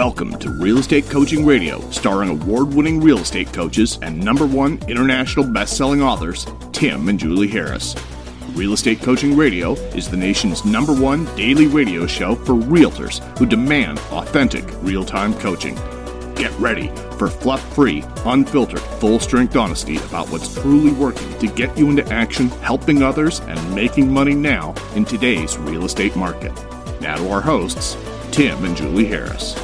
Welcome to Real Estate Coaching Radio, starring award-winning real estate coaches and #1 international best-selling authors, Tim and Julie Harris. Real Estate Coaching Radio is the nation's #1 daily radio show for realtors who demand authentic, real-time coaching. Get ready for fluff-free, unfiltered, full-strength honesty about what's truly working to get you into action, helping others, and making money now in today's real estate market. Now to our hosts, Tim and Julie Harris.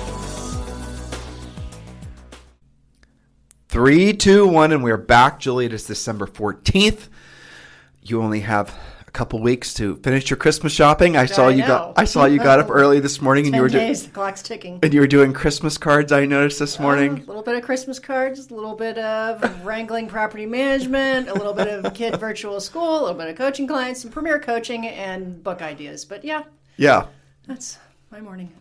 3, 2, 1, and we're back. Julie, it is December 14th. You only have a couple weeks to finish your Christmas shopping. I saw you got up early this morning, and 10 you were days, the clock's ticking. And you were doing Christmas cards. I noticed this morning. A little bit of Christmas cards, a little bit of wrangling property management, a little bit of kid virtual school, a little bit of coaching clients, some premier coaching, and book ideas. But yeah, that's my morning.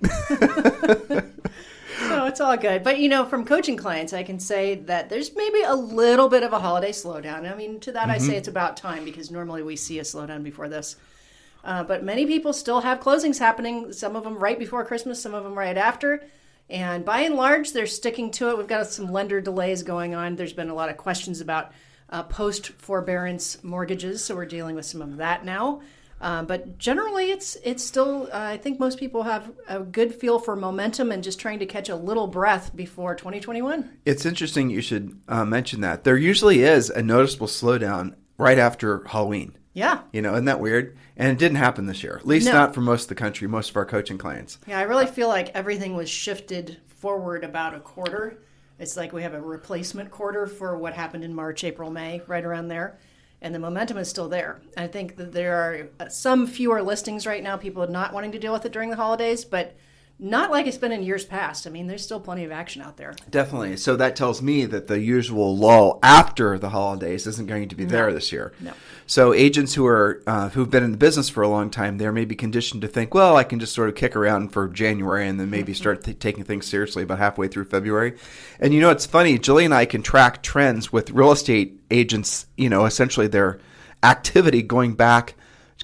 So it's all good. But, from coaching clients, I can say that there's maybe a little bit of a holiday slowdown. I mean, to that I say it's about time, because normally we see a slowdown before this. But many people still have closings happening, some of them right before Christmas, some of them right after. And by and large, they're sticking to it. We've got some lender delays going on. There's been a lot of questions about post-forbearance mortgages, so we're dealing with some of that now. But generally, it's still, I think most people have a good feel for momentum and just trying to catch a little breath before 2021. It's interesting you should mention that. There usually is a noticeable slowdown right after Halloween. Yeah. Isn't that weird? And it didn't happen this year, at least not for most of the country, most of our coaching clients. Yeah, I really feel like everything was shifted forward about a quarter. It's like we have a replacement quarter for what happened in March, April, May, right around there. And the momentum is still there. I think that there are some fewer listings right now, people are not wanting to deal with it during the holidays, but not like it's been in years past. I mean, there's still plenty of action out there. Definitely. So that tells me that the usual lull after the holidays isn't going to be there this year. No. So agents who've been in the business for a long time, they're maybe conditioned to think, well, I can just sort of kick around for January and then maybe start taking things seriously about halfway through February. And it's funny, Julie and I can track trends with real estate agents, essentially their activity going back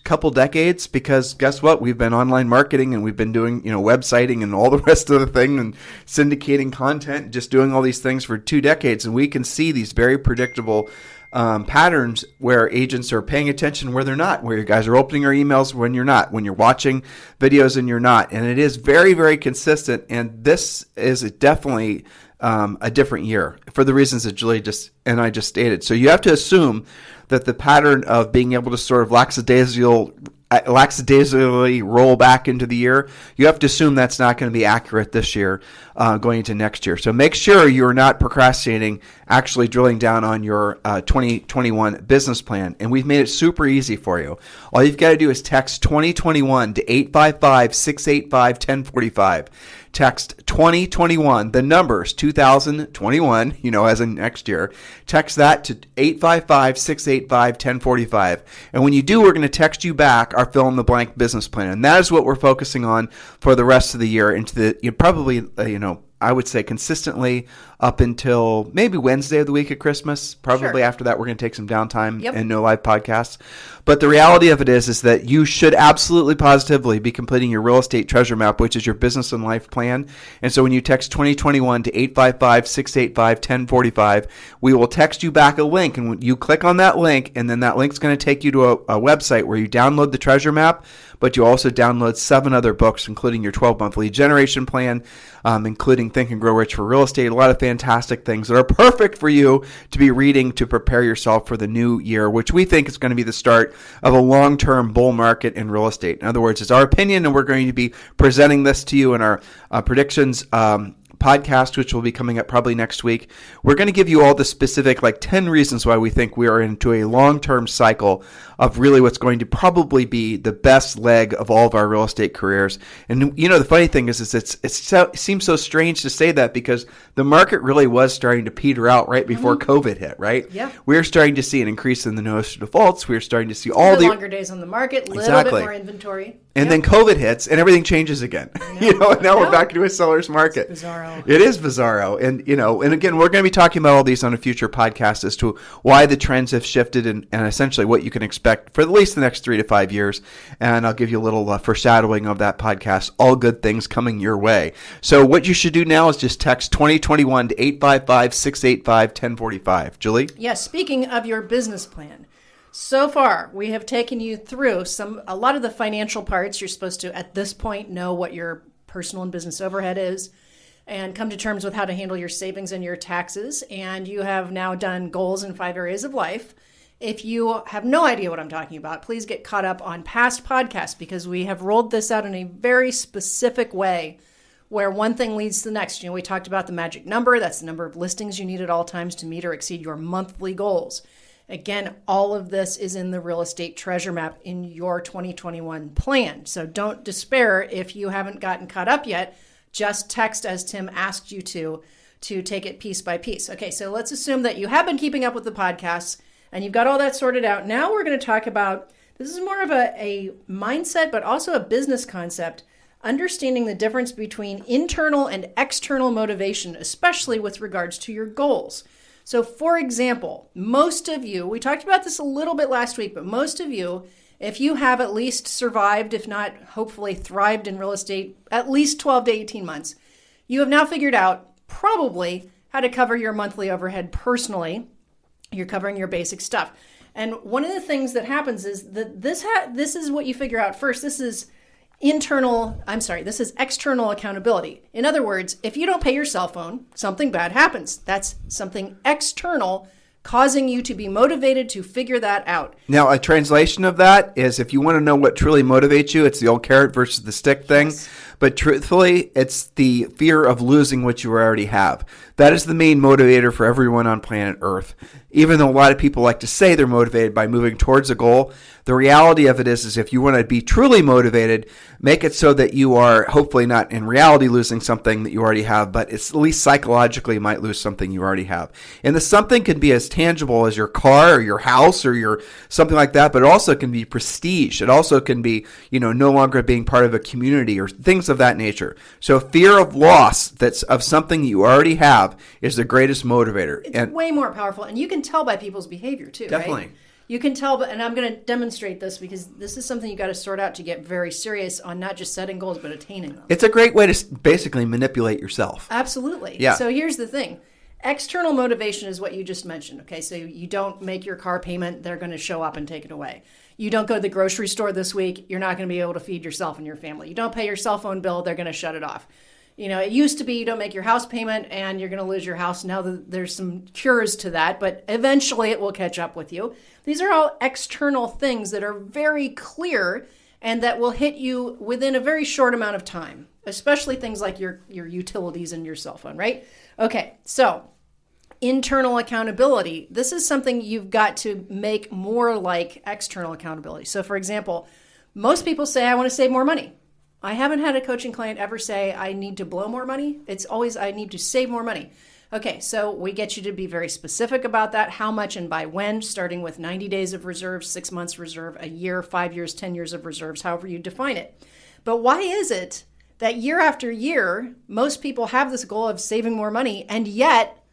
couple decades, because guess what? We've been online marketing and we've been doing, websiting and all the rest of the thing and syndicating content, just doing all these things for 2 decades. And we can see these very predictable patterns where agents are paying attention where they're not, where you guys are opening your emails when you're not, when you're watching videos and you're not. And it is very, very consistent. And this is definitely a different year for the reasons that Julie and I just stated. So you have to assume that the pattern of being able to sort of lackadaisically roll back into the year, you have to assume that's not going to be accurate this year going into next year. So make sure you're not procrastinating actually drilling down on your 2021 business plan. And we've made it super easy for you. All you've got to do is text 2021 to 855-685-1045. Text 2021, the numbers 2021, as in next year. Text that to 855-685-1045. And when you do, we're going to text you back our fill-in-the-blank business plan. And that is what we're focusing on for the rest of the year into probably, I would say consistently up until maybe Wednesday of the week at Christmas. Probably after that, we're going to take some downtime and no live podcasts. But the reality of it is that you should absolutely positively be completing your real estate treasure map, which is your business and life plan. And so when you text 2021 to 855-685-1045, we will text you back a link. And when you click on that link, and then that link's going to take you to a website where you download the treasure map, but you also download 7 other books, including your 12-month lead generation plan, including Think and Grow Rich for Real Estate, a lot of fantastic things that are perfect for you to be reading to prepare yourself for the new year, which we think is going to be the start of a long-term bull market in real estate. In other words, it's our opinion, and we're going to be presenting this to you in our predictions podcast, which will be coming up probably next week. We're going to give you all the specific 10 reasons why we think we are into a long-term cycle of really what's going to probably be the best leg of all of our real estate careers. And the funny thing is it seems so strange to say that, because the market really was starting to peter out right before COVID hit, right? Yeah. We're starting to see an increase in the notice of defaults. We're starting to see all the longer days on the market, a little bit more inventory. And then COVID hits and everything changes again. And now we're back into a seller's market. It's bizarro. It is bizarro. And, and again, we're going to be talking about all these on a future podcast as to why the trends have shifted and essentially what you can expect for at least the next 3 to 5 years. And I'll give you a little foreshadowing of that podcast. All good things coming your way. So what you should do now is just text 2021 to 855-685-1045. Julie? Yes, speaking of your business plan. So far, we have taken you through a lot of the financial parts. You're supposed to, at this point, know what your personal and business overhead is and come to terms with how to handle your savings and your taxes. And you have now done goals in 5 areas of life. If you have no idea what I'm talking about, please get caught up on past podcasts because we have rolled this out in a very specific way where one thing leads to the next. We talked about the magic number. That's the number of listings you need at all times to meet or exceed your monthly goals. Again, all of this is in the real estate treasure map in your 2021 plan. So don't despair if you haven't gotten caught up yet. Just text as Tim asked you to take it piece by piece. Okay, so let's assume that you have been keeping up with the podcasts and you've got all that sorted out. Now we're going to talk about, this is more of a mindset, but also a business concept, understanding the difference between internal and external motivation, especially with regards to your goals. So for example, most of you, we talked about this a little bit last week, but most of you, if you have at least survived, if not hopefully thrived in real estate, at least 12 to 18 months, you have now figured out probably how to cover your monthly overhead personally. You're covering your basic stuff. And one of the things that happens is that this is what you figure out first. This is external accountability. In other words, if you don't pay your cell phone, something bad happens. That's something external causing you to be motivated to figure that out. Now, a translation of that is if you want to know what truly motivates you, it's the old carrot versus the stick thing. Yes. But truthfully, it's the fear of losing what you already have. That is the main motivator for everyone on planet Earth. Even though a lot of people like to say they're motivated by moving towards a goal, the reality of it is if you want to be truly motivated, make it so that you are hopefully not in reality losing something that you already have, but it's at least psychologically you might lose something you already have. And the something can be as tangible as your car or your house or your something like that, but it also can be prestige. It also can be, no longer being part of a community or things of that nature. So fear of loss that's of something you already have is the greatest motivator. It's way more powerful, and you can tell by people's behavior too. Definitely. Right? You can tell, and I'm going to demonstrate this because this is something you got to sort out to get very serious on not just setting goals, but attaining them. It's a great way to basically manipulate yourself. Absolutely. Yeah. So here's the thing. External motivation is what you just mentioned. Okay. So you don't make your car payment. They're going to show up and take it away. You don't go to the grocery store this week. You're not going to be able to feed yourself and your family. You don't pay your cell phone bill. They're going to shut it off. It used to be you don't make your house payment and you're going to lose your house. Now there's some cures to that, but eventually it will catch up with you. These are all external things that are very clear and that will hit you within a very short amount of time, especially things like your utilities and your cell phone, right? Okay, so internal accountability. This is something you've got to make more like external accountability. So for example, most people say, I want to save more money. I haven't had a coaching client ever say, I need to blow more money. It's always, I need to save more money. Okay, so we get you to be very specific about that, how much and by when, starting with 90 days of reserves, 6 months reserve, a year, 5 years, 10 years of reserves, however you define it. But why is it that year after year, most people have this goal of saving more money and yet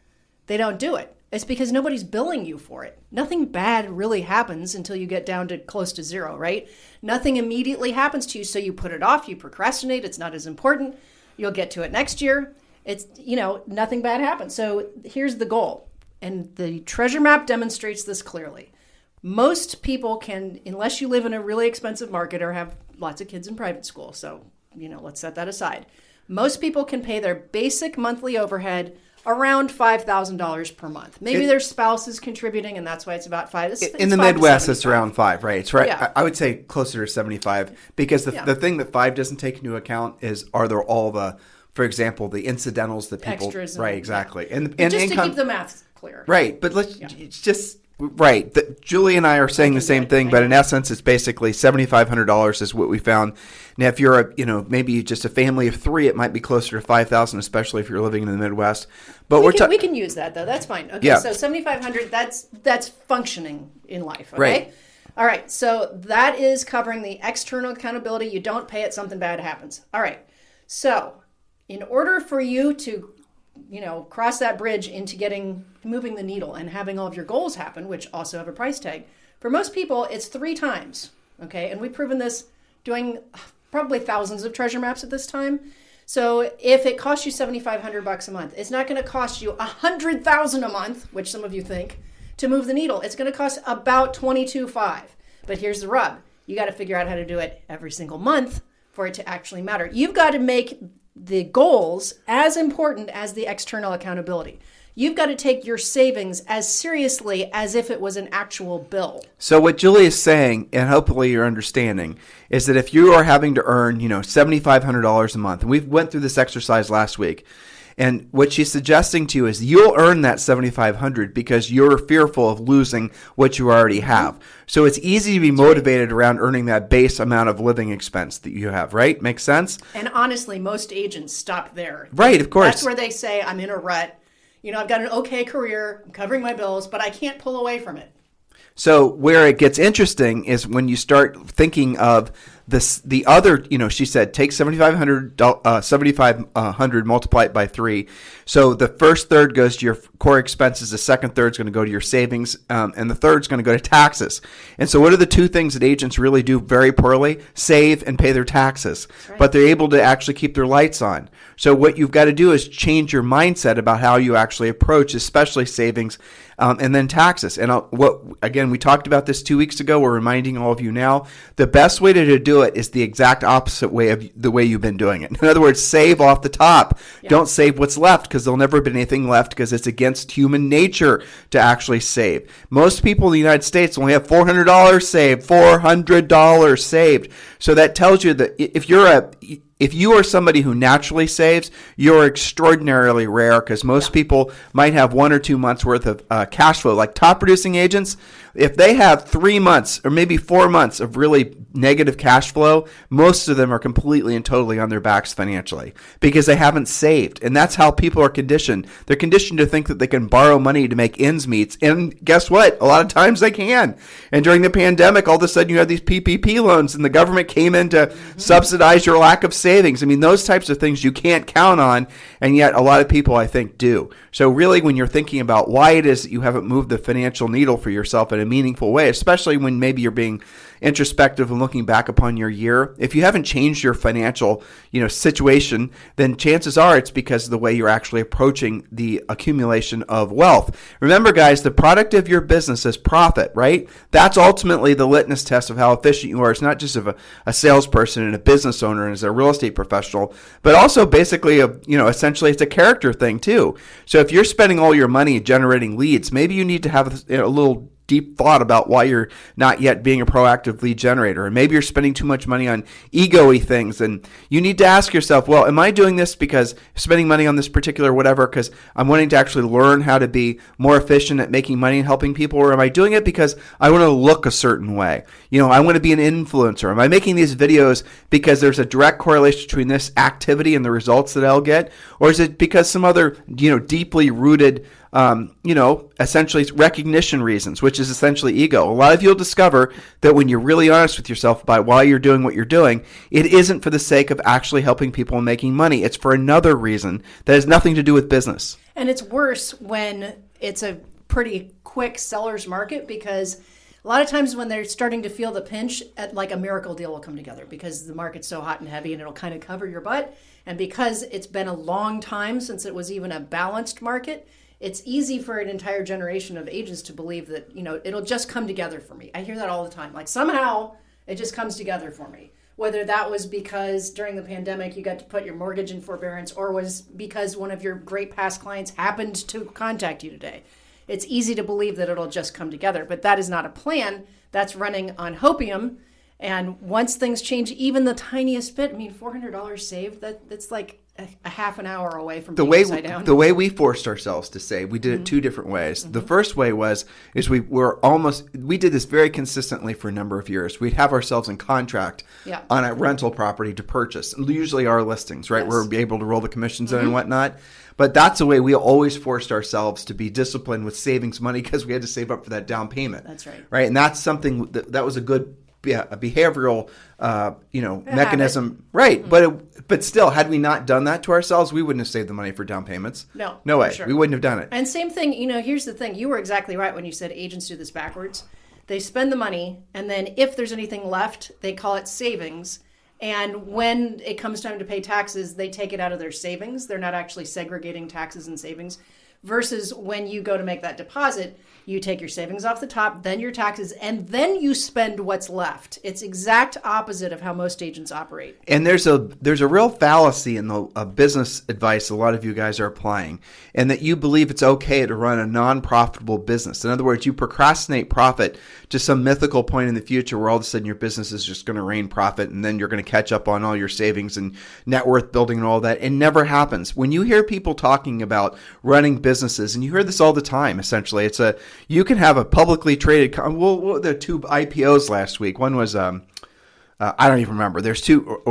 they don't do it? It's because nobody's billing you for it. Nothing bad really happens until you get down to close to zero, right? Nothing immediately happens to you, so you put it off, you procrastinate, it's not as important. You'll get to it next year. It's, nothing bad happens. So here's the goal. And the treasure map demonstrates this clearly. Most people can, unless you live in a really expensive market or have lots of kids in private school, so, let's set that aside. Most people can pay their basic monthly overhead around $5,000 per month. Maybe their spouse is contributing, and that's why it's about $5,000. In the Midwest, it's around $5,000, right? It's right. Yeah. I would say closer to $75,000 because the thing that $5,000 doesn't take into account is are there all the, for example, the incidentals that people extras, right? Exactly, yeah. and just income, to keep the math clear, right? But it's just. Right. Julie and I are saying the same thing, but in essence, it's basically $7,500 is what we found. Now, if you're maybe just a family of 3, it might be closer to $5,000, especially if you're living in the Midwest. But we can use that though. That's fine. Okay, yeah. So $7,500. That's functioning in life. Okay? Right. All right, so that is covering the external accountability. You don't pay it, something bad happens. All right, so in order for you to, cross that bridge into moving the needle and having all of your goals happen, which also have a price tag, for most people, it's 3 times, okay? And we've proven this doing probably thousands of treasure maps at this time. So if it costs you $7,500 a month, it's not going to cost you $100,000 a month, which some of you think, to move the needle. It's going to cost about $22,500. But here's the rub. You got to figure out how to do it every single month for it to actually matter. You've got to make the goals as important as the external accountability. You've got to take your savings as seriously as if it was an actual bill. So what Julie is saying, and hopefully you're understanding, is that if you are having to earn, $7,500 a month, and we went through this exercise last week, and what she's suggesting to you is you'll earn that $7,500 because you're fearful of losing what you already have. So it's easy to be motivated around earning that base amount of living expense that you have, right? Makes sense? And honestly, most agents stop there. Right, of course. That's where they say, I'm in a rut. I've got an okay career, I'm covering my bills, but I can't pull away from it. So where it gets interesting is when you start thinking of the other, she said, take $7,500 multiply it by 3. So the first third goes to your core expenses. The second third is going to go to your savings. And the third is going to go to taxes. And so what are the 2 things that agents really do very poorly? Save and pay their taxes. Right. But they're able to actually keep their lights on. So what you've got to do is change your mindset about how you actually approach, especially savings and then taxes. And again, we talked about this 2 weeks ago. We're reminding all of you now. The best way to do it is the exact opposite way of the way you've been doing it. In other words, save off the top. Yeah. Don't save what's left because there'll never be anything left because it's against human nature to actually save. Most people in the United States only have $400 saved, $400 saved. So that tells you that if you are somebody who naturally saves, you're extraordinarily rare because most people might have 1 or 2 months worth of cash flow. Like top producing agents, if they have 3 months or maybe 4 months of really negative cash flow, most of them are completely and totally on their backs financially because they haven't saved. And that's how people are conditioned. They're conditioned to think that they can borrow money to make ends meet. And guess what? A lot of times they can. And during the pandemic, all of a sudden you had these PPP loans and the government came in to subsidize your lack of savings. I mean, those types of things you can't count on, and yet a lot of people, I think, do. So really, when you're thinking about why it is that you haven't moved the financial needle for yourself in a meaningful way, especially when maybe you're being introspective and looking back upon your year, if you haven't changed your financial, situation, then chances are it's because of the way you're actually approaching the accumulation of wealth. Remember, guys, the product of your business is profit, right? That's ultimately the litmus test of how efficient you are. It's not just of a salesperson and a business owner and as a real estate professional, but also basically essentially it's a character thing too. So if you're spending all your money generating leads, maybe you need to have a little deep thought about why you're not yet being a proactive lead generator. And maybe you're spending too much money on ego-y things. And you need to ask yourself, well, am I doing this because spending money on this particular whatever because I'm wanting to actually learn how to be more efficient at making money and helping people? Or am I doing it because I want to look a certain way? I want to be an influencer. Am I making these videos because there's a direct correlation between this activity and the results that I'll get? Or is it because some other, deeply rooted essentially recognition reasons, which is essentially ego. A lot of you'll discover that when you're really honest with yourself about why you're doing what you're doing, it isn't for the sake of actually helping people and making money. It's for another reason that has nothing to do with business. And it's worse when it's a pretty quick seller's market because a lot of times when they're starting to feel the pinch, like a miracle deal will come together because the market's so hot and heavy and it'll kind of cover your butt. And because it's been a long time since it was even a balanced market, it's easy for an entire generation of agents to believe that, it'll just come together for me. I hear that all the time. Like somehow it just comes together for me. Whether that was because during the pandemic you got to put your mortgage in forbearance or was because one of your great past clients happened to contact you today. It's easy to believe that it'll just come together, but that is not a plan. That's running on hopium. And once things change even the tiniest bit, $400 saved, that's like a half an hour away from the being way upside down. the way we forced ourselves to save, we did it two different ways. The first way we did this very consistently for a number of years. We'd have ourselves in contract on a rental property to purchase, usually our listings, right? Yes. We're able to roll the commissions in and whatnot. But that's the way we always forced ourselves to be disciplined with savings money, because we had to save up for that down payment. That's right. Right, and that's something that was a good a behavioral mechanism, right? But still, had we not done that to ourselves, we wouldn't have saved the money for down payments. No way. Sure. We wouldn't have done it. And same thing, here's the thing. You were exactly right when you said agents do this backwards. They spend the money, and then if there's anything left, they call it savings. And when it comes time to pay taxes, they take it out of their savings. They're not actually segregating taxes and savings. Versus when you go to make that deposit, you take your savings off the top, then your taxes, and then you spend what's left. It's exact opposite of how most agents operate. And there's a real fallacy in the business advice a lot of you guys are applying, and that you believe it's okay to run a non-profitable business. In other words, you procrastinate profit to some mythical point in the future where all of a sudden your business is just going to rain profit, and then you're going to catch up on all your savings and net worth building and all that. It never happens. When you hear people talking about running businesses, and you hear this all the time, essentially, you can have a publicly traded. The two IPOs last week. One was I don't even remember. There's two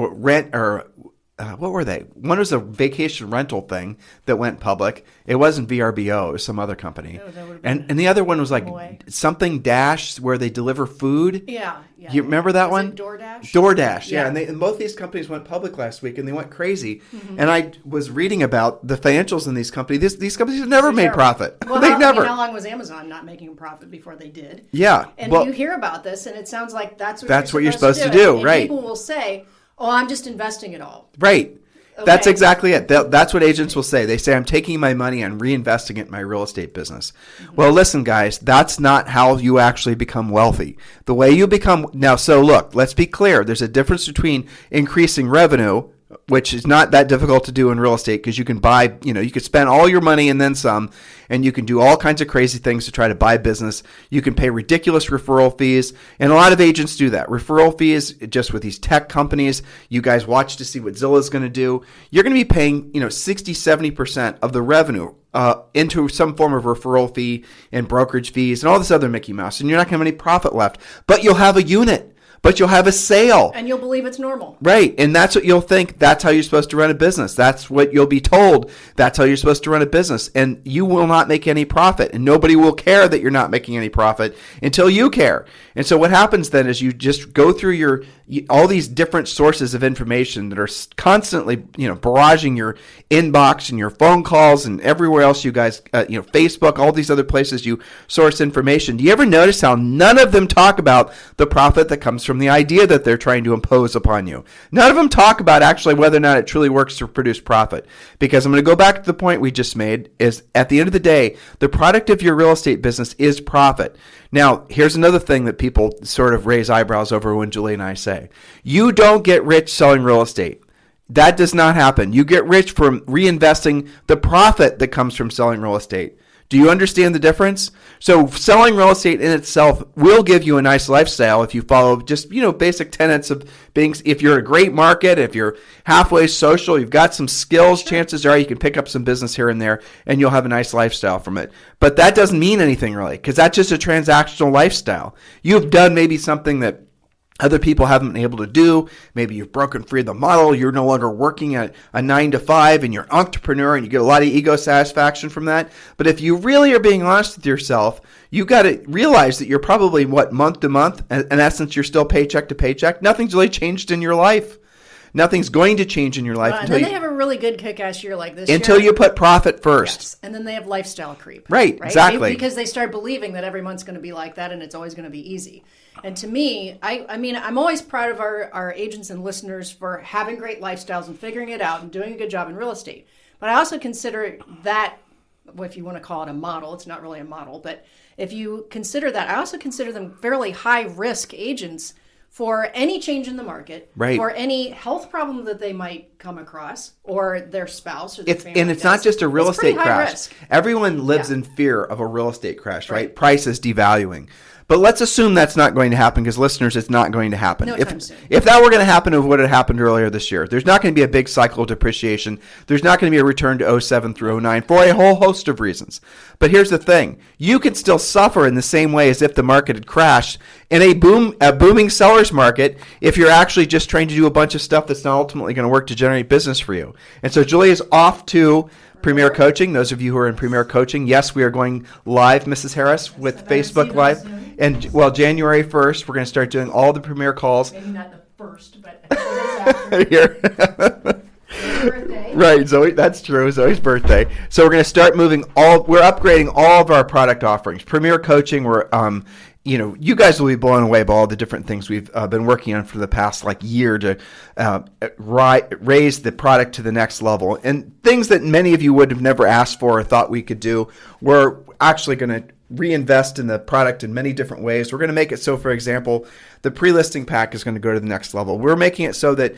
what were they? One was a vacation rental thing that went public. It wasn't VRBO. It was some other company. And the other one was like something Dash, where they deliver food. Yeah. You remember that one? DoorDash? DoorDash, yeah. And both these companies went public last week, and they went crazy. Mm-hmm. And I was reading about the financials in these companies. These companies have never made profit. Well, how long was Amazon not making a profit before they did? Yeah. And you hear about this, and it sounds like that's what you're supposed to do, right? People will say, "Oh, I'm just investing it all." Right. Okay. That's exactly it. That's what agents will say. They say, I'm taking my money and reinvesting it in my real estate business. Mm-hmm. Well, listen, guys, that's not how you actually become wealthy. The way you become now, so look, let's be clear. There's a difference between increasing revenue, which is not that difficult to do in real estate, because you can buy, you could spend all your money and then some, and you can do all kinds of crazy things to try to buy business. You can pay ridiculous referral fees, and a lot of agents do that. Referral fees, just with these tech companies, you guys watch to see what Zilla's going to do. You're going to be paying, 60, 70% of the revenue into some form of referral fee and brokerage fees and all this other Mickey Mouse, and you're not going to have any profit left, but you'll have a unit. But you'll have a sale. And you'll believe it's normal. Right. And that's what you'll think. That's how you're supposed to run a business. That's what you'll be told. That's how you're supposed to run a business. And you will not make any profit. And nobody will care that you're not making any profit until you care. And so what happens then is you just go through all these different sources of information that are constantly, barraging your inbox and your phone calls and everywhere else you guys, Facebook, all these other places you source information. Do you ever notice how none of them talk about the profit that comes from the idea that they're trying to impose upon you? None of them talk about actually whether or not it truly works to produce profit. Because I'm going to go back to the point we just made, is at the end of the day, the product of your real estate business is profit. Now, here's another thing that people sort of raise eyebrows over when Julie and I say. You don't get rich selling real estate. That does not happen. You get rich from reinvesting the profit that comes from selling real estate. Do you understand the difference? So selling real estate in itself will give you a nice lifestyle if you follow just, basic tenets of being, if you're a great market, if you're halfway social, you've got some skills, chances are you can pick up some business here and there and you'll have a nice lifestyle from it. But that doesn't mean anything really, because that's just a transactional lifestyle. You've done maybe something that other people haven't been able to do. Maybe you've broken free of the model. You're no longer working at a 9-to-5 and you're an entrepreneur and you get a lot of ego satisfaction from that. But if you really are being honest with yourself, you got to realize that you're probably, month to month, in essence, you're still paycheck to paycheck. Nothing's really changed in your life. Nothing's going to change in your life. And then they have a really good kick-ass year like this until you put profit first. Yes. And then they have lifestyle creep. Right, exactly. Because they start believing that every month's going to be like that and it's always going to be easy. And to me, I'm always proud of our agents and listeners for having great lifestyles and figuring it out and doing a good job in real estate. But I also consider that, if you want to call it a model, it's not really a model, but if you consider that, I also consider them fairly high-risk agents for any change in the market, right, for any health problem that they might come across, or their spouse or their family. And it's not just a real estate crash. Everyone lives in fear of a real estate crash, right? Prices devaluing. But let's assume that's not going to happen because, listeners, it's not going to happen. No time soon. If that were going to happen, it would have happened earlier this year. There's not going to be a big cycle of depreciation. There's not going to be a return to 07 through 09 for a whole host of reasons. But here's the thing. You could still suffer in the same way as if the market had crashed in a booming seller's market if you're actually just trying to do a bunch of stuff that's not ultimately going to work to generate business for you. And so Julie is off to Premier Coaching. Those of you who are in Premier Coaching, yes, we are going live, Mrs. Harris, with Facebook Live. And, well, January 1st, we're going to start doing all the Premier calls. Maybe not the first, but after. Birthday. Right, Zoe, that's true, Zoe's birthday. So we're going to start we're upgrading all of our product offerings. Premier Coaching, you guys will be blown away by all the different things we've been working on for the past year to raise the product to the next level. And things that many of you would have never asked for or thought we could do, we're actually going to reinvest in the product in many different ways. We're going to make it so, for example, the pre-listing pack is going to go to the next level. We're making it so that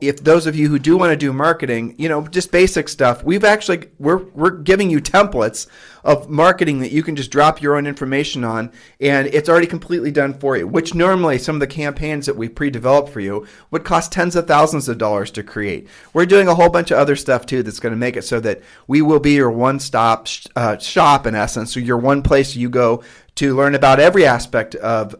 if those of you who do want to do marketing, just basic stuff, we're giving you templates of marketing that you can just drop your own information on, and it's already completely done for you, which normally some of the campaigns that we pre-developed for you would cost tens of thousands of dollars to create. We're doing a whole bunch of other stuff too that's going to make it so that we will be your one-stop shop, in essence, so your one place you go to learn about every aspect of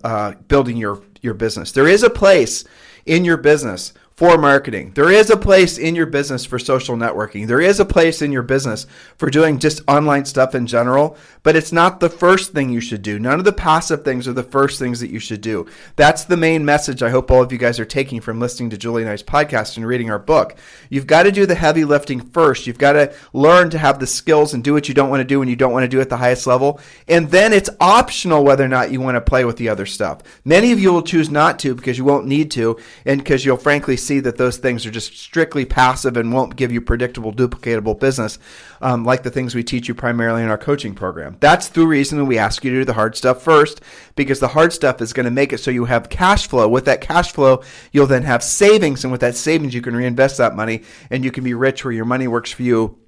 building your business. There is a place in your business for marketing. There is a place in your business for social networking. There is a place in your business for doing just online stuff in general, but it's not the first thing you should do. None of the passive things are the first things that you should do. That's the main message I hope all of you guys are taking from listening to Julie and I's podcast and reading our book. You've got to do the heavy lifting first. You've got to learn to have the skills and do what you don't want to do when you don't want to do at the highest level. And then it's optional whether or not you want to play with the other stuff. Many of you will choose not to because you won't need to, and because you'll frankly see that those things are just strictly passive and won't give you predictable, duplicatable business like the things we teach you primarily in our coaching program. That's the reason that we ask you to do the hard stuff first, because the hard stuff is going to make it so you have cash flow. With that cash flow, you'll then have savings, and with that savings, you can reinvest that money, and you can be rich where your money works for you,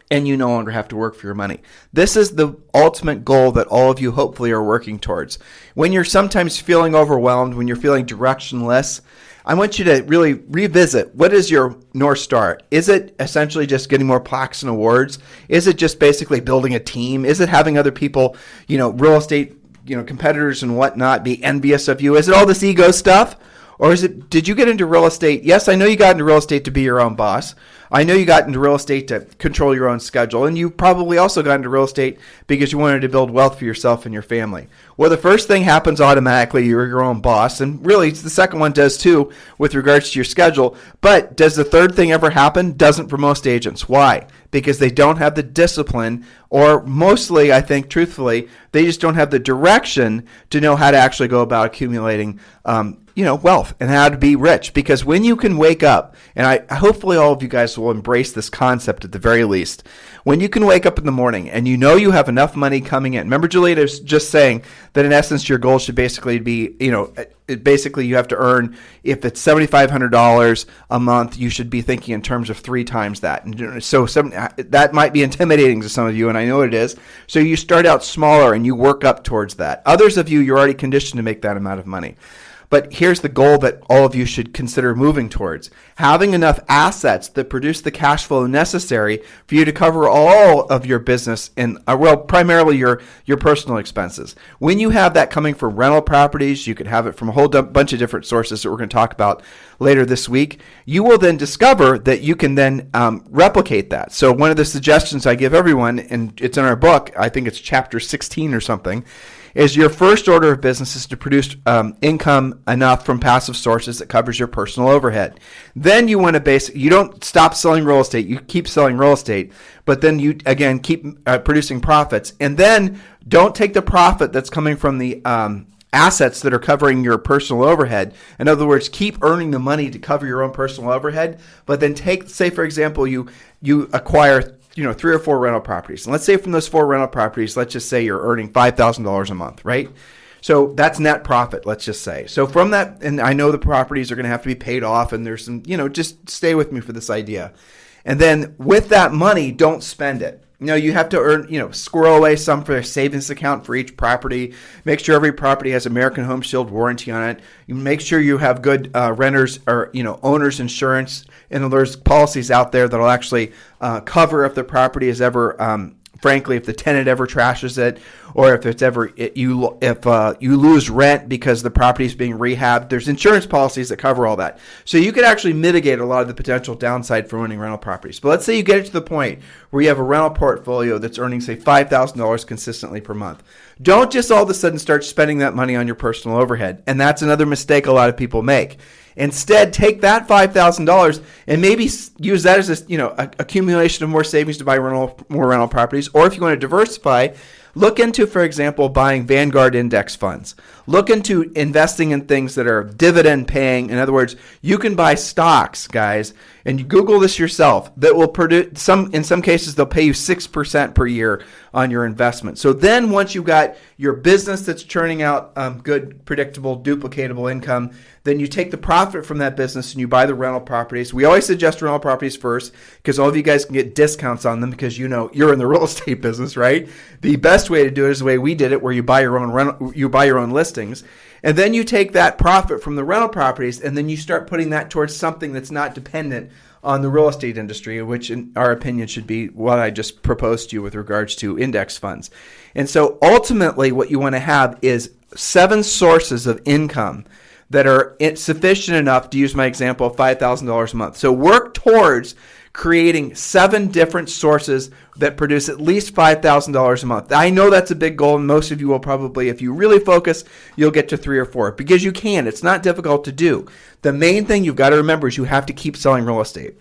and you no longer have to work for your money. This is the ultimate goal that all of you hopefully are working towards. When you're sometimes feeling overwhelmed, when you're feeling directionless, I want you to really revisit, what is your North Star? Is it essentially just getting more plaques and awards? Is it just basically building a team? Is it having other people, real estate, competitors and whatnot be envious of you? Is it all this ego stuff? Or did you get into real estate? Yes, I know you got into real estate to be your own boss. I know you got into real estate to control your own schedule, and you probably also got into real estate because you wanted to build wealth for yourself and your family. Well, the first thing happens automatically. You're your own boss, and really the second one does too with regards to your schedule. But does the third thing ever happen? Doesn't for most agents. Why? Because they don't have the discipline, or mostly, I think, truthfully, they just don't have the direction to know how to actually go about accumulating wealth and how to be rich. Because when you can wake up, and hopefully all of you guys will embrace this concept at the very least, when you can wake up in the morning and you know you have enough money coming in. Remember, Julieta was just saying that in essence your goal should basically be, basically you have to earn, if it's $7,500 a month, you should be thinking in terms of 3 times that. And so that might be intimidating to some of you, and I know it is. So you start out smaller and you work up towards that. Others of you, you're already conditioned to make that amount of money. But here's the goal that all of you should consider moving towards. Having enough assets that produce the cash flow necessary for you to cover all of your business and, primarily your personal expenses. When you have that coming from rental properties, you could have it from a whole bunch of different sources that we're going to talk about later this week. You will then discover that you can then replicate that. So one of the suggestions I give everyone, and it's in our book, I think it's chapter 16 or something, is your first order of business is to produce income enough from passive sources that covers your personal overhead. Then you want to you don't stop selling real estate, you keep selling real estate, but then you, again, keep producing profits. And then don't take the profit that's coming from the assets that are covering your personal overhead. In other words, keep earning the money to cover your own personal overhead, but then say, for example, you acquire 3 or 4 rental properties. And let's say from those 4 rental properties, let's just say you're earning $5,000 a month, right? So that's net profit, let's just say. So from that, and I know the properties are going to have to be paid off, and there's some, just stay with me for this idea. And then with that money, don't spend it. You have to earn, squirrel away some for a savings account for each property. Make sure every property has American Home Shield warranty on it. You make sure you have good renters or, owner's insurance. And there's policies out there that'll actually cover if the property is ever, frankly, if the tenant ever trashes it, or if it's ever you lose rent because the property is being rehabbed. There's insurance policies that cover all that, so you could actually mitigate a lot of the potential downside for owning rental properties. But let's say you get it to the point where you have a rental portfolio that's earning, say, $5,000 consistently per month. Don't just all of a sudden start spending that money on your personal overhead, and that's another mistake a lot of people make. Instead, take that $5,000 and maybe use that as a accumulation of more savings to buy more rental properties. Or if you want to diversify, look into, for example, buying Vanguard index funds. Look into investing in things that are dividend paying. In other words, you can buy stocks, guys, and you Google this yourself, that will produce in some cases, they'll pay you 6% per year on your investment. So then once you've got your business that's churning out good, predictable, duplicatable income, then you take the profit from that business and you buy the rental properties. We always suggest rental properties first because all of you guys can get discounts on them because you're in the real estate business, right? The best way to do it is the way we did it, where you buy your own listings, and then you take that profit from the rental properties and then you start putting that towards something that's not dependent on the real estate industry, which in our opinion should be what I just proposed to you with regards to index funds. And so ultimately what you want to have is 7 sources of income that are sufficient enough, to use my example, of $5,000 a month. So work towards creating 7 different sources that produce at least $5,000 a month. I know that's a big goal, and most of you will probably, if you really focus, you'll get to 3 or 4, because you can. It's not difficult to do. The main thing you've got to remember is you have to keep selling real estate.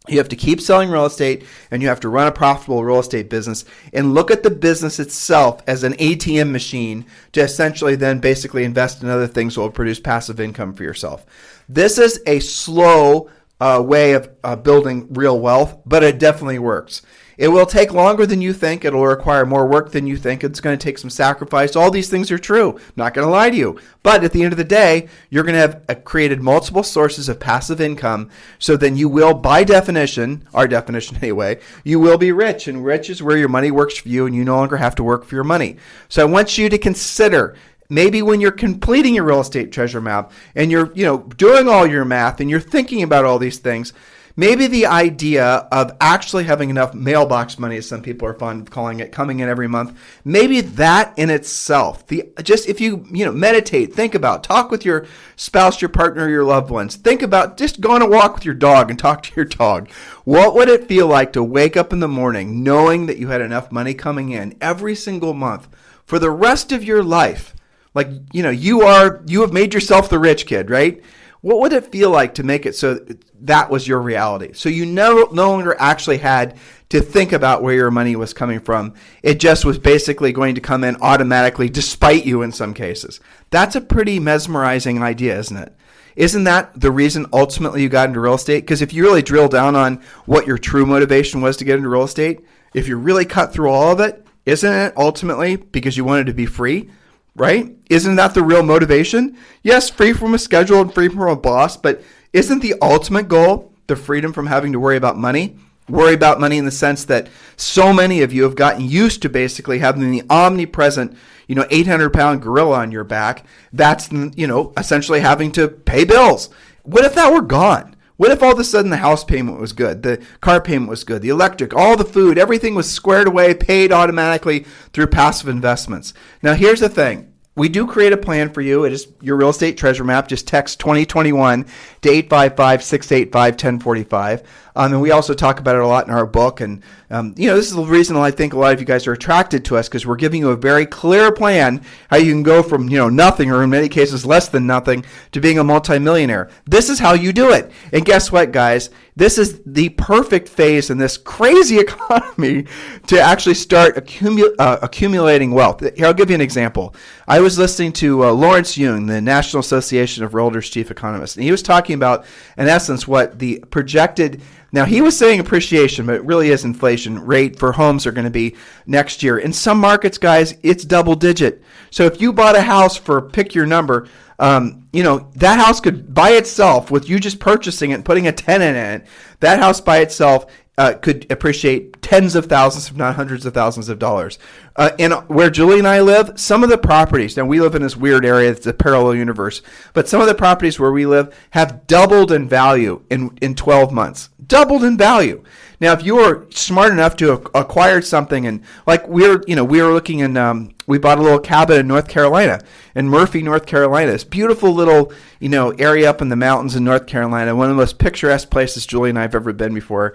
You have to keep selling real estate, and you have to run a profitable real estate business, and look at the business itself as an ATM machine to essentially then basically invest in other things that will produce passive income for yourself. This is a slow way of building real wealth, but it definitely works. It will take longer than you think. It will require more work than you think. It's going to take some sacrifice. All these things are true. I'm not going to lie to you. But at the end of the day, you're going to have created multiple sources of passive income. So then you will, by definition, our definition anyway, you will be rich. And rich is where your money works for you and you no longer have to work for your money. So I want you to consider, maybe when you're completing your real estate treasure map and you're doing all your math and you're thinking about all these things, maybe the idea of actually having enough mailbox money, as some people are fond of calling it, coming in every month, maybe that in itself, just if you meditate, think about, talk with your spouse, your partner, your loved ones, think about just going on a walk with your dog and talk to your dog. What would it feel like to wake up in the morning knowing that you had enough money coming in every single month for the rest of your life? Like, you have made yourself the rich kid, right? What would it feel like to make it so that was your reality? So you no longer actually had to think about where your money was coming from. It just was basically going to come in automatically despite you in some cases. That's a pretty mesmerizing idea, isn't it? Isn't that the reason ultimately you got into real estate? Because if you really drill down on what your true motivation was to get into real estate, if you really cut through all of it, isn't it ultimately because you wanted to be free? Right? Isn't that the real motivation? Yes, free from a schedule and free from a boss, but isn't the ultimate goal the freedom from having to worry about money? Worry about money in the sense that so many of you have gotten used to basically having the omnipresent, 800-pound gorilla on your back. That's, essentially having to pay bills. What if that were gone? What if all of a sudden the house payment was good, the car payment was good, the electric, all the food, everything was squared away, paid automatically through passive investments? Now, here's the thing. We do create a plan for you. It is your real estate treasure map. Just text 2021 to 855-685-1045. And we also talk about it a lot in our book. And, this is the reason I think a lot of you guys are attracted to us, because we're giving you a very clear plan how you can go from, nothing, or in many cases less than nothing, to being a multimillionaire. This is how you do it. And guess what, guys? This is the perfect phase in this crazy economy to actually start accumulating wealth. Here, I'll give you an example. I was listening to Lawrence Yun, the National Association of Realtors chief economist, and he was talking about, in essence, what the projected, now he was saying appreciation, but it really is inflation rate for homes are going to be next year. In some markets, guys, it's double digit. So if you bought a house for, pick your number, that house could by itself, with you just purchasing it and putting a tenant in it, that house by itself could appreciate tens of thousands, if not hundreds of thousands of dollars. And where Julie and I live, some of the properties, now we live in this weird area, it's a parallel universe, but some of the properties where we live have doubled in value in 12 months. Doubled in value. Now, if you were smart enough to acquire something, and like we were looking in, we bought a little cabin in North Carolina, in Murphy, North Carolina. This beautiful little, area up in the mountains in North Carolina, one of the most picturesque places Julie and I have ever been before.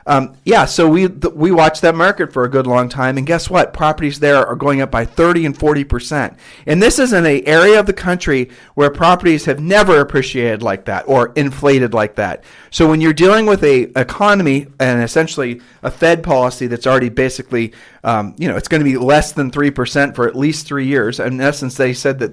So we watched that market for a good long time, and guess what? Properties there are going up by 30 and 40%. And this is in an area of the country where properties have never appreciated like that or inflated like that. So when you're dealing with a economy and essentially a Fed policy that's already basically, it's going to be less than 3% for at least 3 years. In essence, they said that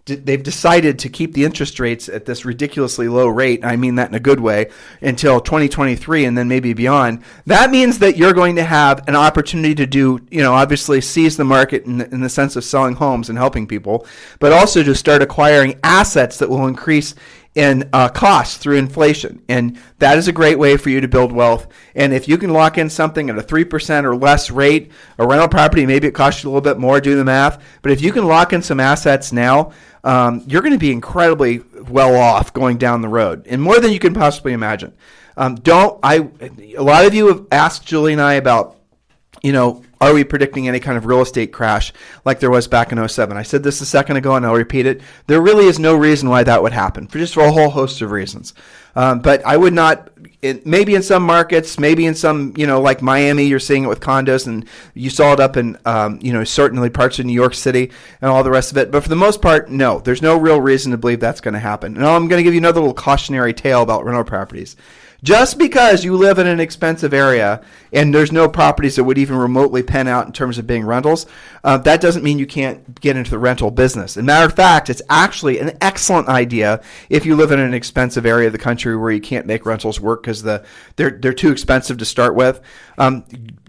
they've decided to keep the interest rates at this ridiculously low rate. I mean that in a good way, until 2023 and then maybe beyond. That means that you're going to have an opportunity to do, obviously seize the market in the sense of selling homes and helping people, but also to start acquiring assets that will increase in costs through inflation. And that is a great way for you to build wealth. And if you can lock in something at a 3% or less rate, a rental property, maybe it costs you a little bit more, do the math. But if you can lock in some assets now, you're going to be incredibly well off going down the road, and more than you can possibly imagine. A lot of you have asked Julie and I about, are we predicting any kind of real estate crash like there was back in 2007? I said this a second ago, and I'll repeat it. There really is no reason why that would happen, for a whole host of reasons. But I would not, maybe in some markets, maybe in some, like Miami, you're seeing it with condos, and you saw it up in, certainly parts of New York City and all the rest of it. But for the most part, no, there's no real reason to believe that's going to happen. And I'm going to give you another little cautionary tale about rental properties. Just because you live in an expensive area and there's no properties that would even remotely pen out in terms of being rentals, that doesn't mean you can't get into the rental business. As a matter of fact, it's actually an excellent idea if you live in an expensive area of the country where you can't make rentals work because they're too expensive to start with.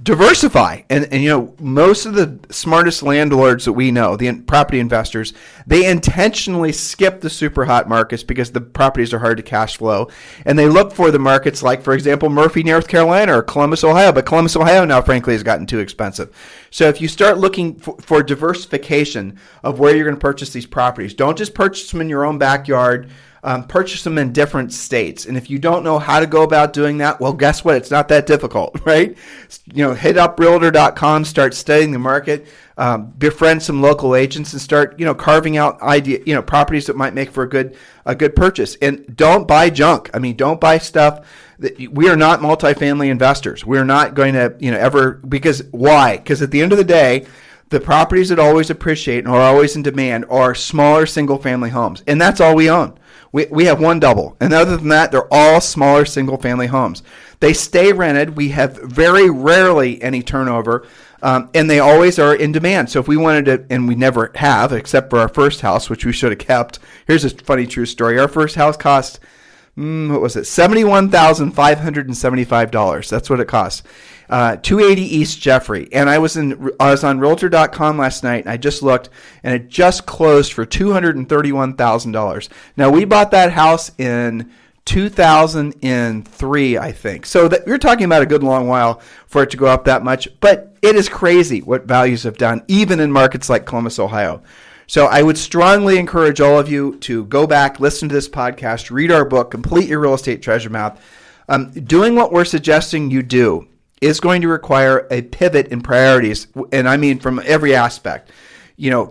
Diversify. And most of the smartest landlords that we know, the property investors, they intentionally skip the super hot markets because the properties are hard to cash flow. And they look for the markets like, for example, Murphy, North Carolina, or Columbus, Ohio. But Columbus, Ohio now, frankly, has gotten too expensive. So if you start looking for diversification of where you're going to purchase these properties, don't just purchase them in your own backyard. Purchase them in different states. And if you don't know how to go about doing that, well, guess what? It's not that difficult, right? Hit up realtor.com, start studying the market, befriend some local agents, and start, carving out properties that might make for a good purchase. And don't buy junk. Don't buy stuff we are not multifamily investors. We're not going to, ever, because why? Because at the end of the day, the properties that always appreciate and are always in demand are smaller single-family homes, and that's all we own. We have one double, and other than that, they're all smaller single-family homes. They stay rented. We have very rarely any turnover, and they always are in demand. So if we wanted to, and we never have, except for our first house, which we should have kept. Here's a funny true story. Our first house cost, $71,575. That's what it cost. 280 East Jeffrey. And I was on Realtor.com last night, and I just looked, and it just closed for $231,000. Now, we bought that house in 2003, I think. So you're talking about a good long while for it to go up that much. But it is crazy what values have done, even in markets like Columbus, Ohio. So I would strongly encourage all of you to go back, listen to this podcast, read our book, Complete Your Real Estate Treasure Map. Doing what we're suggesting you do is going to require a pivot in priorities, and I mean from every aspect.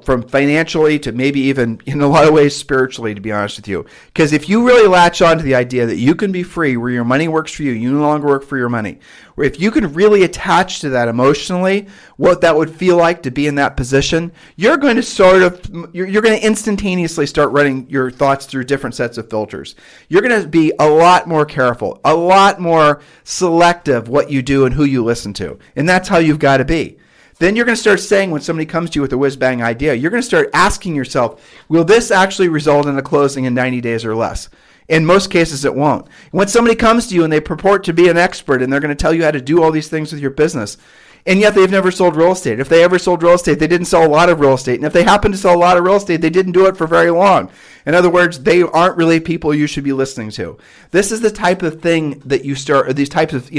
From financially to maybe even in a lot of ways spiritually, to be honest with you. Because if you really latch on to the idea that you can be free, where your money works for you, you no longer work for your money, or if you can really attach to that emotionally, what that would feel like to be in that position, you're going to you're going to instantaneously start running your thoughts through different sets of filters. You're going to be a lot more careful, a lot more selective what you do and who you listen to. And that's how you've got to be. Then you're going to start saying, when somebody comes to you with a whiz-bang idea, you're going to start asking yourself, will this actually result in a closing in 90 days or less? In most cases, it won't. When somebody comes to you and they purport to be an expert and they're going to tell you how to do all these things with your business, And yet they've never sold real estate. If they ever sold real estate, they didn't sell a lot of real estate. And if they happen to sell a lot of real estate, they didn't do it for very long. In other words, they aren't really people you should be listening to. This is the type of thing that you start, or these types of,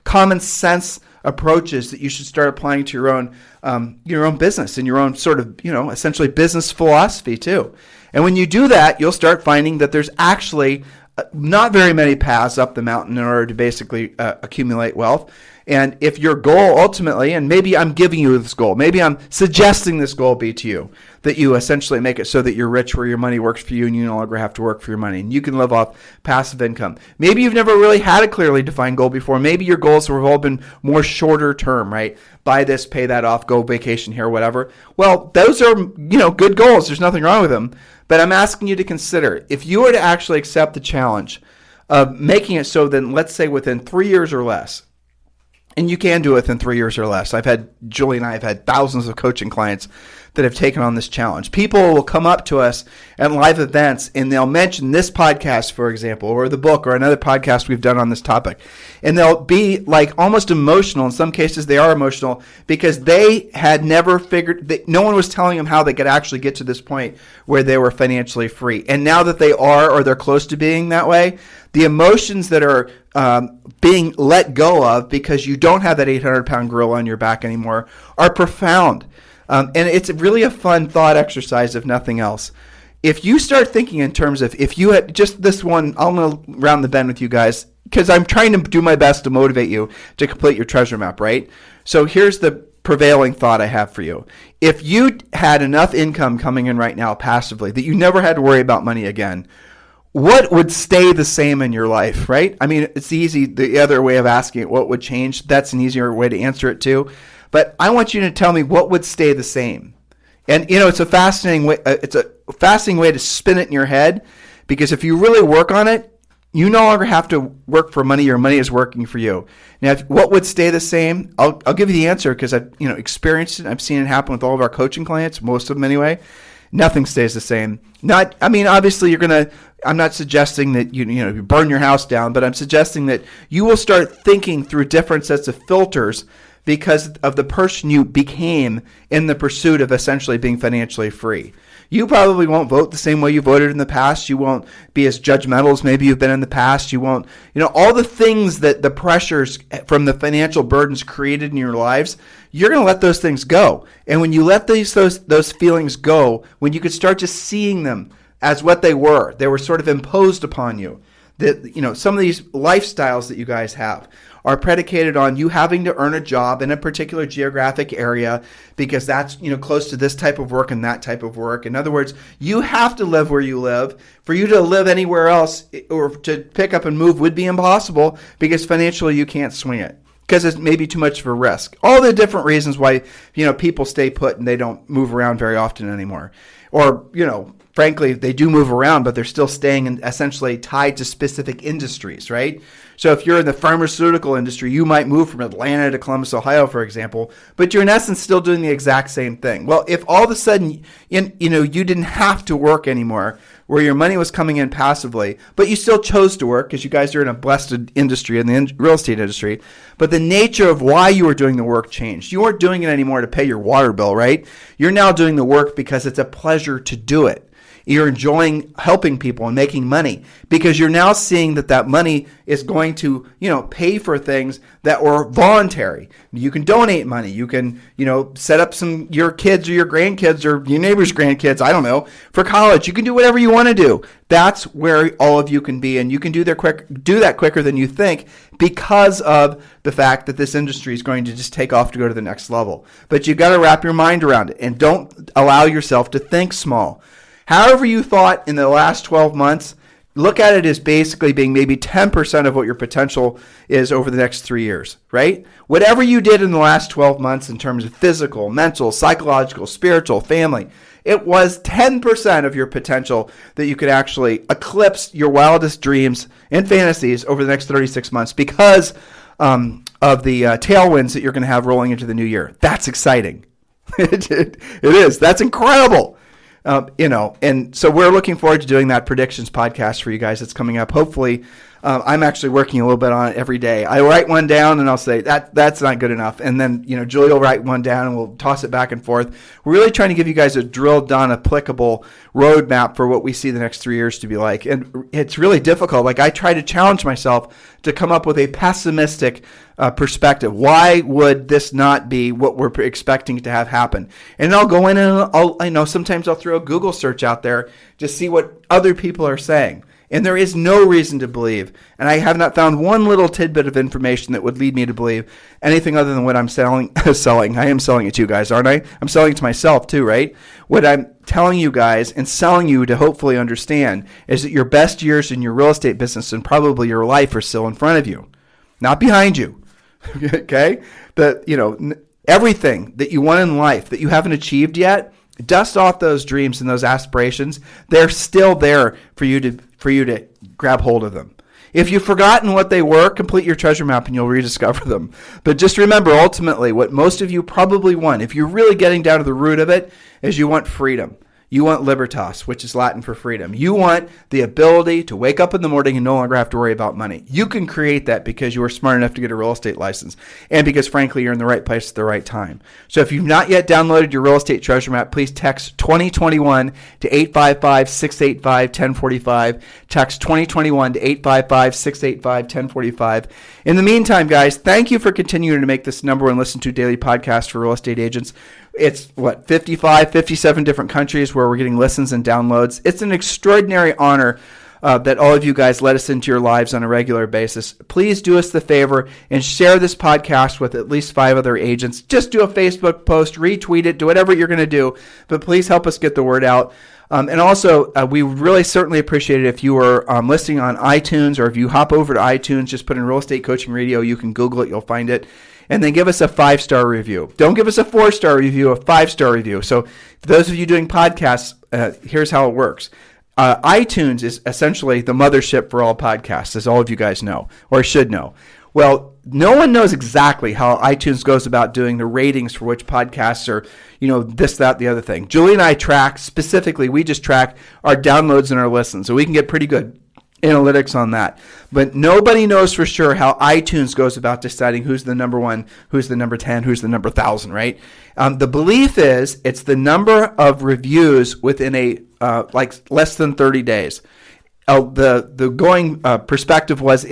common sense approaches that you should start applying to your own business and your own sort of, essentially business philosophy too. And when you do that, you'll start finding that there's actually not very many paths up the mountain in order to basically accumulate wealth. And if your goal ultimately, and maybe I'm giving you this goal, maybe I'm suggesting this goal be to you, that you essentially make it so that you're rich where your money works for you and you no longer have to work for your money and you can live off passive income. Maybe you've never really had a clearly defined goal before. Maybe your goals have all been more shorter term, right? Buy this, pay that off, go vacation here, whatever. Well, those are, good goals. There's nothing wrong with them. But I'm asking you to consider, if you were to actually accept the challenge of making it so then, let's say within 3 years or less, and you can do it within 3 years or less. Julie and I have had thousands of coaching clients that have taken on this challenge. People will come up to us at live events and they'll mention this podcast, for example, or the book or another podcast we've done on this topic. And they'll be like almost emotional. In some cases, they are emotional because they had never figured that no one was telling them how they could actually get to this point where they were financially free. And now that they are, or they're close to being that way, the emotions that are being let go of because you don't have that 800-pound gorilla on your back anymore are profound. And it's really a fun thought exercise, if nothing else. If you start thinking in terms of, if you had just this one, I'm going to round the bend with you guys because I'm trying to do my best to motivate you to complete your treasure map, right? So here's the prevailing thought I have for you. If you had enough income coming in right now passively that you never had to worry about money again, what would stay the same in your life, right? I mean, it's easy. The other way of asking it, what would change? That's an easier way to answer it too. But I want you to tell me what would stay the same. And it's a fascinating way. It's a fascinating way to spin it in your head, because if you really work on it, you no longer have to work for money. Your money is working for you. Now, what would stay the same? I'll give you the answer because I've experienced it. I've seen it happen with all of our coaching clients, most of them anyway. Nothing stays the same. Obviously I'm not suggesting that you burn your house down, but I'm suggesting that you will start thinking through different sets of filters because of the person you became in the pursuit of essentially being financially free. You probably won't vote the same way you voted in the past. You won't be as judgmental as maybe you've been in the past. You won't, all the things that the pressures from the financial burdens created in your lives, you're going to let those things go. And when you let those feelings go, when you could start just seeing them as what they were sort of imposed upon you. That some of these lifestyles that you guys have are predicated on you having to earn a job in a particular geographic area because that's close to this type of work and that type of work. In other words, you have to live where you live. For you to live anywhere else or to pick up and move would be impossible because financially you can't swing it because it's maybe too much of a risk. All the different reasons why people stay put and they don't move around very often anymore. Or frankly, they do move around, but they're still staying in essentially tied to specific industries, right? So if you're in the pharmaceutical industry, you might move from Atlanta to Columbus, Ohio, for example, but you're in essence still doing the exact same thing. Well, if all of a sudden, you didn't have to work anymore, where your money was coming in passively, but you still chose to work because you guys are in a blessed industry, in the real estate industry, but the nature of why you were doing the work changed. You weren't doing it anymore to pay your water bill, right? You're now doing the work because it's a pleasure to do it. You're enjoying helping people and making money because you're now seeing that money is going to, pay for things that were voluntary. You can donate money. You can, set up your kids or your grandkids or your neighbor's grandkids, I don't know, for college. You can do whatever you want to do. That's where all of you can be, and you can do that quicker than you think because of the fact that this industry is going to just take off to go to the next level. But you've got to wrap your mind around it and don't allow yourself to think small. However you thought in the last 12 months, look at it as basically being maybe 10% of what your potential is over the next 3 years, right? Whatever you did in the last 12 months in terms of physical, mental, psychological, spiritual, family, it was 10% of your potential that you could actually eclipse your wildest dreams and fantasies over the next 36 months because of the tailwinds that you're going to have rolling into the new year. That's exciting. It is. That's incredible. And so we're looking forward to doing that predictions podcast for you guys that's coming up hopefully I'm actually working a little bit on it every day. I write one down and I'll say that's not good enough. And then, Julie will write one down and we'll toss it back and forth. We're really trying to give you guys a drilled down, applicable roadmap for what we see the next 3 years to be like. And it's really difficult. Like, I try to challenge myself to come up with a pessimistic perspective. Why would this not be what we're expecting to have happen? And I'll go in and sometimes I'll throw a Google search out there to see what other people are saying. And there is no reason to believe, and I have not found one little tidbit of information that would lead me to believe anything other than what I'm selling. I am selling it to you guys, aren't I? I'm selling it to myself too, right? What I'm telling you guys and selling you to hopefully understand is that your best years in your real estate business and probably your life are still in front of you, not behind you. Okay? Everything that you want in life that you haven't achieved yet, dust off those dreams and those aspirations. They're still there for you to grab hold of them. If you've forgotten what they were, complete your treasure map and you'll rediscover them. But just remember, ultimately, what most of you probably want, if you're really getting down to the root of it, is you want freedom. You want libertas, which is Latin for freedom. You want the ability to wake up in the morning and no longer have to worry about money. You can create that because you were smart enough to get a real estate license and because, frankly, you're in the right place at the right time. So if you've not yet downloaded your real estate treasure map, please text 2021 to 855-685-1045. Text 2021 to 855-685-1045. In the meantime, guys, thank you for continuing to make this number one listen to daily podcast for real estate agents. It's 55, 57 different countries where we're getting listens and downloads. It's an extraordinary honor that all of you guys let us into your lives on a regular basis. Please do us the favor and share this podcast with at least 5 other agents. Just do a Facebook post, retweet it, do whatever you're going to do, but please help us get the word out. And also, we really certainly appreciate it if you are listening on iTunes, or if you hop over to iTunes, just put in Real Estate Coaching Radio. You can Google it, you'll find it. And then give us a 5-star review. Don't give us a 4-star review, a 5-star review. So for those of you doing podcasts, here's how it works. iTunes is essentially the mothership for all podcasts, as all of you guys know, or should know. Well, no one knows exactly how iTunes goes about doing the ratings for which podcasts are, this, that, the other thing. Julie and I track, specifically, we just track our downloads and our listens. So we can get pretty good analytics on that. But nobody knows for sure how iTunes goes about deciding who's the number 1, who's the number 10, who's the number 1,000, right? The belief is it's the number of reviews within a less than 30 days. The going perspective was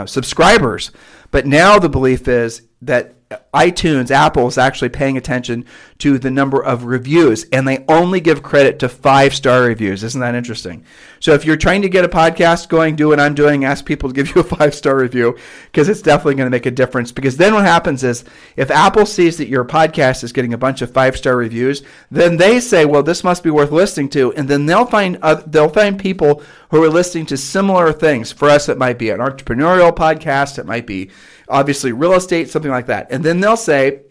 subscribers, but now the belief is that iTunes, Apple, is actually paying attention to the number of reviews, and they only give credit to 5-star reviews. Isn't that interesting? So if you're trying to get a podcast going, do what I'm doing, ask people to give you a 5-star review, because it's definitely going to make a difference. Because then what happens is, if Apple sees that your podcast is getting a bunch of 5-star reviews, then they say, well, this must be worth listening to, and then they'll find people who are listening to similar things. For us, it might be an entrepreneurial podcast, it might be obviously real estate, something like that. And then they'll say,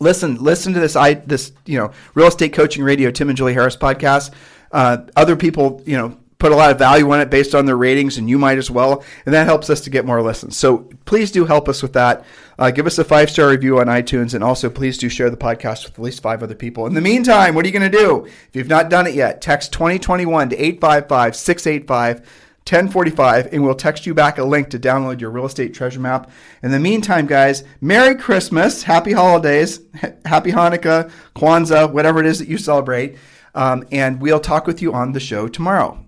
listen to this Real Estate Coaching Radio, Tim and Julie Harris podcast. Other people, put a lot of value on it based on their ratings, and you might as well. And that helps us to get more listens. So please do help us with that. Give us a 5-star review on iTunes, and also please do share the podcast with at least 5 other people. In the meantime, what are you going to do? If you've not done it yet, text 2021 to 855-685-1045, and we'll text you back a link to download your real estate treasure map. In the meantime, guys, Merry Christmas, Happy Holidays, Happy Hanukkah, Kwanzaa, whatever it is that you celebrate, and we'll talk with you on the show tomorrow.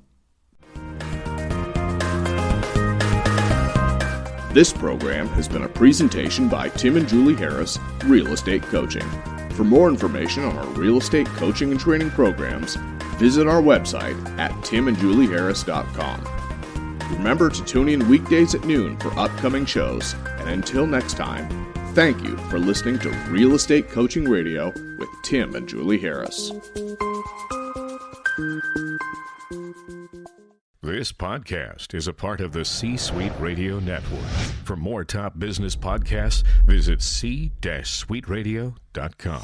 This program has been a presentation by Tim and Julie Harris, Real Estate Coaching. For more information on our real estate coaching and training programs, visit our website at timandjulieharris.com. Remember to tune in weekdays at noon for upcoming shows, and until next time, thank you for listening to Real Estate Coaching Radio with Tim and Julie Harris. This podcast is a part of the C-Suite Radio Network. For more top business podcasts, visit c-suiteradio.com.